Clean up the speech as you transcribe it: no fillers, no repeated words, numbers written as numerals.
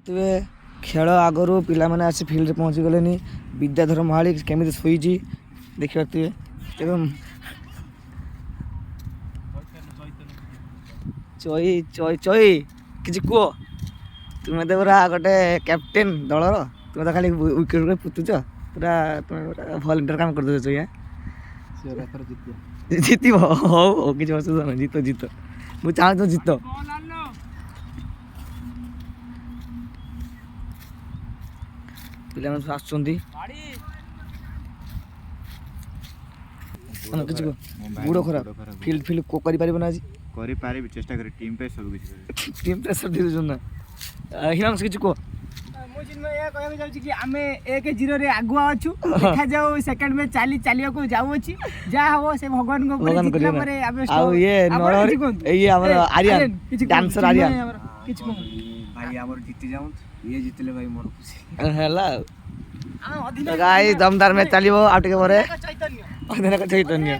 ଦେଖିପାରୁଥିବେ ଖେଳ ଆଗରୁ ପିଲାମାନେ ଆସି ଫିଲ୍ଡରେ ପହଞ୍ଚିଗଲେଣି। ବିଦ୍ୟାଧର ମହାଳି କେମିତି ଶୋଇଛି ଦେଖିପାରୁଥିବେ। ଏବଂ ଚଇ ଚଇ ଚଇ କିଛି କୁହ। ତୁମେ ତ ପୁରା ଗୋଟେ କ୍ୟାପ୍ଟେନ୍ ଦଳର, ତୁମେ ତ ଖାଲି ୱିକେଟ୍ ପୁତୁଛ, ପୁରା ତୁମେ ଗୋଟେ ଭଲେଣ୍ଟିୟର କାମ କରିଦେଉଛ। ଜିତିବ, ହଉ ହଉ କିଛି ଅସୁବିଧା ନାହିଁ, ଜିତ ଜିତ, ମୁଁ ଚାହୁଁଛି ତୁମେ ଜିତ। ପିଲାମାନେ ସବୁ ଆସୁଛନ୍ତି। କିଛି କୁହ। ଗୁଡ଼ ଖରାପ, ଫିଲ୍ଡ କରିପାରିବ ନା ଆଜି? କରିପାରିବି, ଚେଷ୍ଟା କରି ଟିମ୍ ପାଇଁ ସବୁ କିଛି ଟିମ୍ ପ୍ରେସର ଦେଉଛନ୍ତି ନା। ହିମାଂଶୁ କିଛି କୁହ। ମୁଁ ଏହା କହିବାକୁ ଯାଉଛି କି ଆମେ 1-0 ଆଗୁଆ ଅଛୁ। ଦେଖାଯାଉ ସେକେଣ୍ଡ ମ୍ୟାଚ୍ ଚାଲିବାକୁ ଯାଉଅଛି, ଯାହା ହବ ସେ ଭଗବାନଙ୍କ ଉପରେ ଜିତିଲା ପରେ ଆମେ। ଆଉ ଇଏ ନରହରି, ଇଏ ଆମର ଆରିୟାନ ଡାନ୍ସର ଆରିୟାନ କିଛି କୁହ ଭାଇ, ଆମର ଜିତି ଯାଉ, ଇଏ ଜିତିଲେ ଭାଇ ମୋର ଖୁସି ହେଲା। ଗାଈ ଦମଦାର ମ୍ୟାଚ୍ ଚାଲିବ ଆଉ ଟିକେ ପରେ। ଚୈତନ୍ୟ